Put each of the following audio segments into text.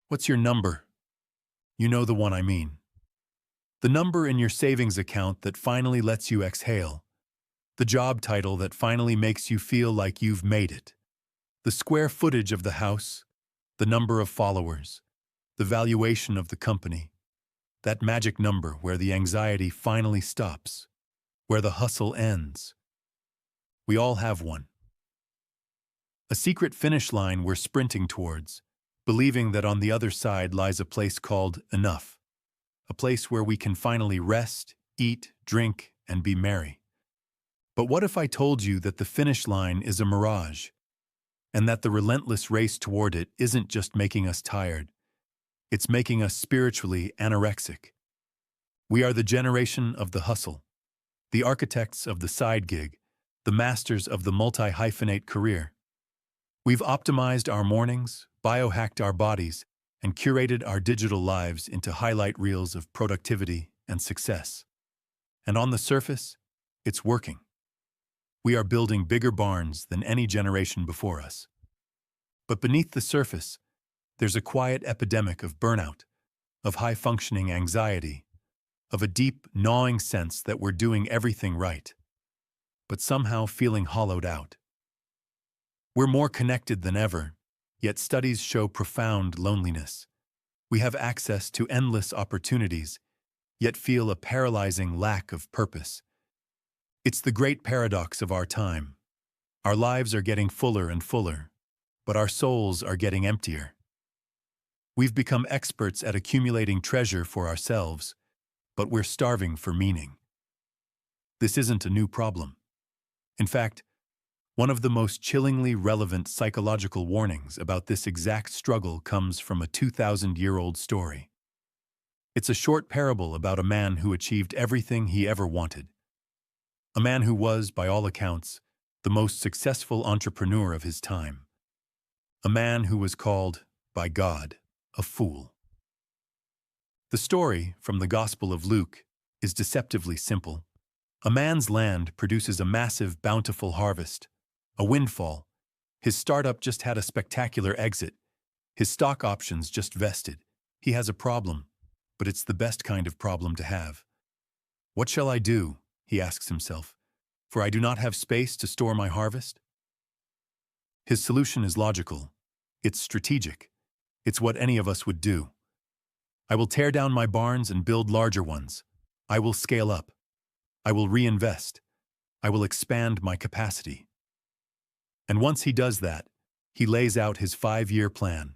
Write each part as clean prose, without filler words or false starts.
What's your number? You know the one I mean. The number in your savings account that finally lets you exhale. The job title that finally makes you feel like you've made it. The square footage of the house. The number of followers. The valuation of the company. That magic number where the anxiety finally stops. Where the hustle ends. We all have one. A secret finish line we're sprinting towards, believing that on the other side lies a place called enough. A place where we can finally rest, eat, drink, and be merry. But what if I told you that the finish line is a mirage, and that the relentless race toward it isn't just making us tired, it's making us spiritually anorexic? We are the generation of the hustle, the architects of the side gig, the masters of the multi-hyphenate career. We've optimized our mornings, biohacked our bodies, and curated our digital lives into highlight reels of productivity and success. And on the surface, it's working. We are building bigger barns than any generation before us. But beneath the surface, there's a quiet epidemic of burnout, of high-functioning anxiety, of a deep, gnawing sense that we're doing everything right, but somehow feeling hollowed out. We're more connected than ever, yet studies show profound loneliness. We have access to endless opportunities, yet feel a paralyzing lack of purpose. It's the great paradox of our time. Our lives are getting fuller and fuller, but our souls are getting emptier. We've become experts at accumulating treasure for ourselves, but we're starving for meaning. This isn't a new problem. In fact, one of the most chillingly relevant psychological warnings about this exact struggle comes from a 2,000-year-old story. It's a short parable about a man who achieved everything he ever wanted. A man who was, by all accounts, the most successful entrepreneur of his time. A man who was called, by God, a fool. The story, from the Gospel of Luke, is deceptively simple. A man's land produces a massive, bountiful harvest, a windfall. His startup just had a spectacular exit. His stock options just vested. He has a problem, but it's the best kind of problem to have. What shall I do? He asks himself, for I do not have space to store my harvest. His solution is logical. It's strategic. It's what any of us would do. I will tear down my barns and build larger ones. I will scale up. I will reinvest. I will expand my capacity. And once he does that, he lays out his 5-year plan.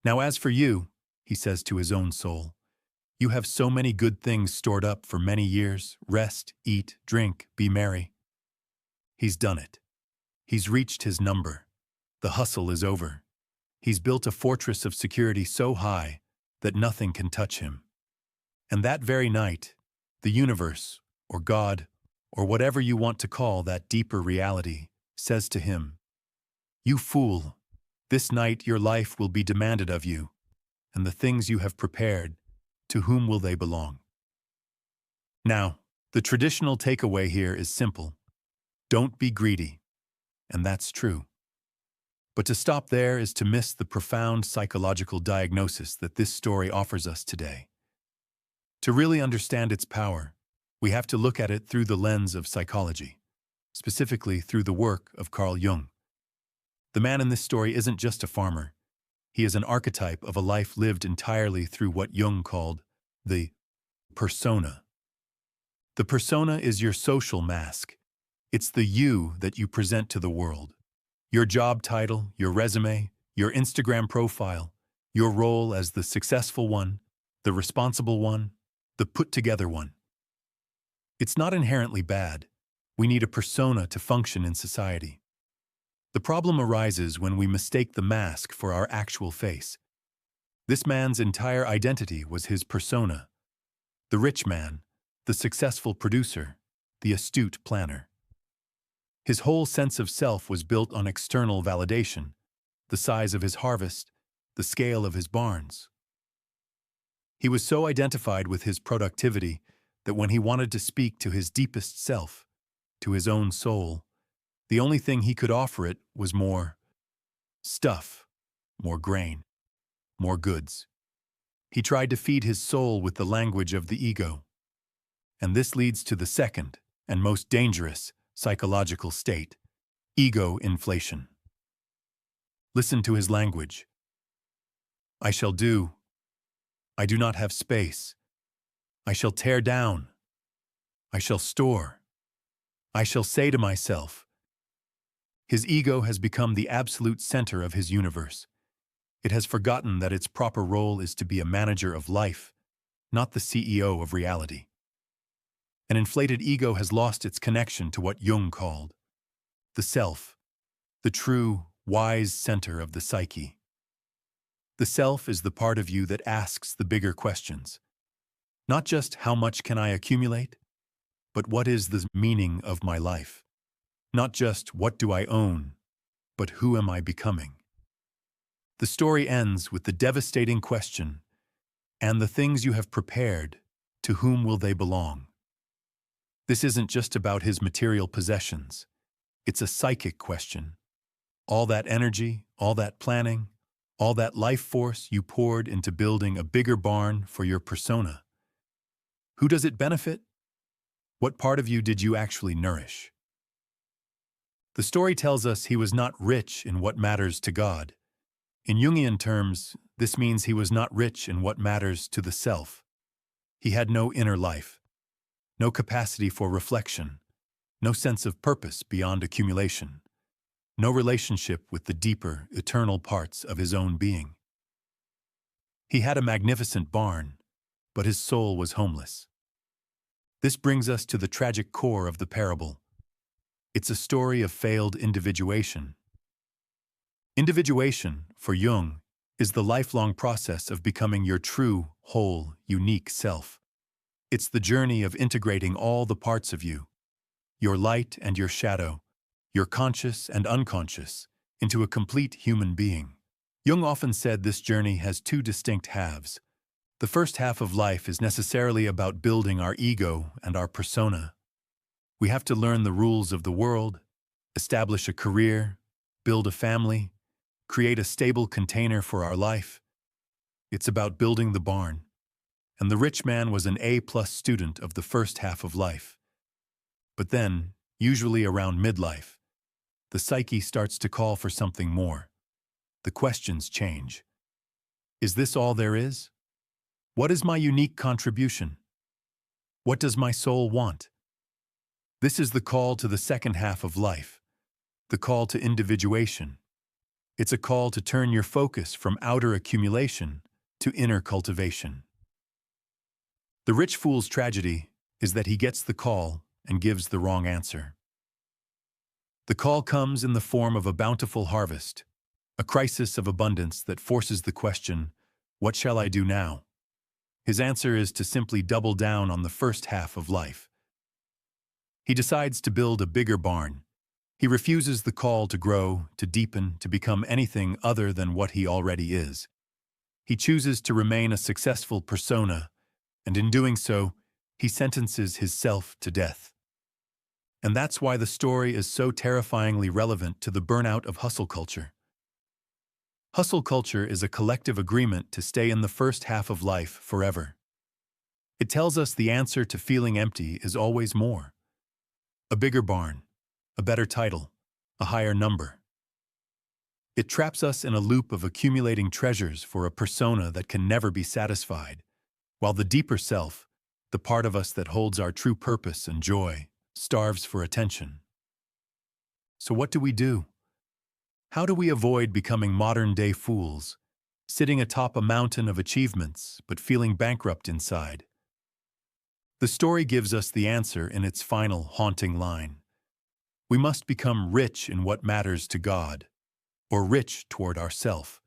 Now as for you, he says to his own soul, you have so many good things stored up for many years. Rest, eat, drink, be merry. He's done it. He's reached his number. The hustle is over. He's built a fortress of security so high that nothing can touch him. And that very night, the universe, or God, or whatever you want to call that deeper reality, says to him, "You fool, this night your life will be demanded of you, and the things you have prepared, to whom will they belong?" Now, the traditional takeaway here is simple. Don't be greedy. And that's true. But to stop there is to miss the profound psychological diagnosis that this story offers us today. To really understand its power, we have to look at it through the lens of psychology, specifically through the work of Carl Jung. The man in this story isn't just a farmer. He is an archetype of a life lived entirely through what Jung called the persona. The persona is your social mask. It's the you that you present to the world. Your job title, your resume, your Instagram profile, your role as the successful one, the responsible one, the put-together one. It's not inherently bad. We need a persona to function in society. The problem arises when we mistake the mask for our actual face. This man's entire identity was his persona. The rich man, the successful producer, the astute planner. His whole sense of self was built on external validation, the size of his harvest, the scale of his barns. He was so identified with his productivity that when he wanted to speak to his deepest self, to his own soul, the only thing he could offer it was more stuff, more grain. more goods. He tried to feed his soul with the language of the ego. And this leads to the second and most dangerous psychological state, ego inflation. Listen to his language. I shall do. I do not have space. I shall tear down. I shall store. I shall say to myself. His ego has become the absolute center of his universe. It has forgotten that its proper role is to be a manager of life, not the CEO of reality. An inflated ego has lost its connection to what Jung called the self, the true, wise center of the psyche. The self is the part of you that asks the bigger questions. Not just how much can I accumulate, but what is the meaning of my life? Not just what do I own, but who am I becoming? The story ends with the devastating question, and the things you have prepared, to whom will they belong? This isn't just about his material possessions. It's a psychic question. All that energy, all that planning, all that life force you poured into building a bigger barn for your persona. Who does it benefit? What part of you did you actually nourish? The story tells us he was not rich in what matters to God. In Jungian terms, this means he was not rich in what matters to the self. He had no inner life, no capacity for reflection, no sense of purpose beyond accumulation, no relationship with the deeper, eternal parts of his own being. He had a magnificent barn, but his soul was homeless. This brings us to the tragic core of the parable. It's a story of failed individuation. Individuation, for Jung, is the lifelong process of becoming your true, whole, unique self. It's the journey of integrating all the parts of you, your light and your shadow, your conscious and unconscious, into a complete human being. Jung often said this journey has two distinct halves. The first half of life is necessarily about building our ego and our persona. We have to learn the rules of the world, establish a career, build a family, create a stable container for our life. It's about building the barn. And the rich man was an A+ student of the first half of life. But then, usually around midlife, the psyche starts to call for something more. The questions change. Is this all there is? What is my unique contribution? What does my soul want? This is the call to the second half of life, the call to individuation. It's a call to turn your focus from outer accumulation to inner cultivation. The rich fool's tragedy is that he gets the call and gives the wrong answer. The call comes in the form of a bountiful harvest, a crisis of abundance that forces the question, what shall I do now? His answer is to simply double down on the first half of life. He decides to build a bigger barn. He refuses the call to grow, to deepen, to become anything other than what he already is. He chooses to remain a successful persona, and in doing so, he sentences his self to death. And that's why the story is so terrifyingly relevant to the burnout of hustle culture. Hustle culture is a collective agreement to stay in the first half of life forever. It tells us the answer to feeling empty is always more. A bigger barn, a better title, a higher number. It traps us in a loop of accumulating treasures for a persona that can never be satisfied, while the deeper self, the part of us that holds our true purpose and joy, starves for attention. So what do we do? How do we avoid becoming modern-day fools, sitting atop a mountain of achievements but feeling bankrupt inside? The story gives us the answer in its final haunting line. We must become rich in what matters to God, or rich toward ourself.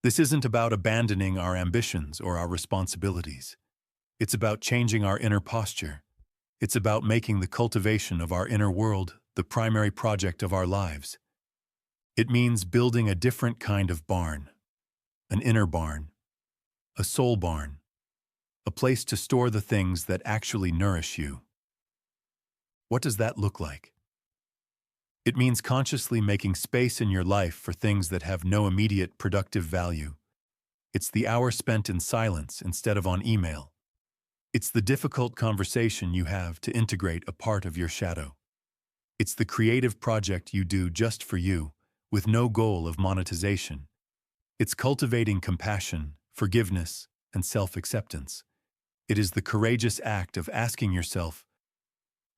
This isn't about abandoning our ambitions or our responsibilities. It's about changing our inner posture. It's about making the cultivation of our inner world the primary project of our lives. It means building a different kind of barn, an inner barn, a soul barn, a place to store the things that actually nourish you. What does that look like? It means consciously making space in your life for things that have no immediate productive value. It's the hour spent in silence instead of on email. It's the difficult conversation you have to integrate a part of your shadow. It's the creative project you do just for you, with no goal of monetization. It's cultivating compassion, forgiveness, and self-acceptance. It is the courageous act of asking yourself,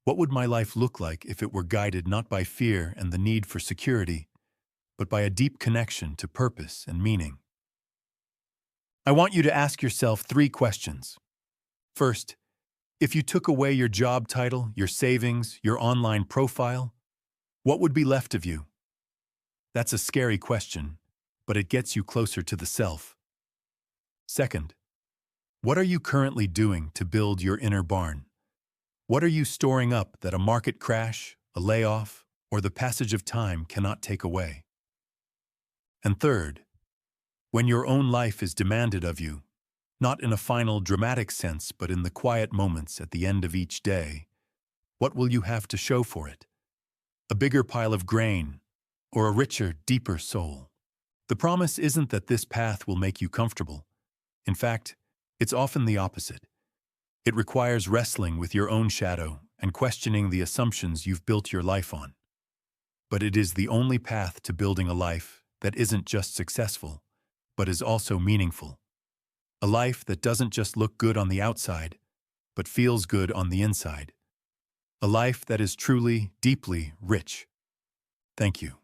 what would my life look like if it were guided not by fear and the need for security, but by a deep connection to purpose and meaning? I want you to ask yourself 3 questions. First, if you took away your job title, your savings, your online profile, what would be left of you? That's a scary question, but it gets you closer to the self. Second, what are you currently doing to build your inner barn? What are you storing up that a market crash, a layoff, or the passage of time cannot take away? And third, when your own life is demanded of you, not in a final dramatic sense but in the quiet moments at the end of each day, what will you have to show for it? A bigger pile of grain, or a richer, deeper soul? The promise isn't that this path will make you comfortable. In fact, it's often the opposite. It requires wrestling with your own shadow and questioning the assumptions you've built your life on. But it is the only path to building a life that isn't just successful, but is also meaningful. A life that doesn't just look good on the outside, but feels good on the inside. A life that is truly, deeply rich. Thank you.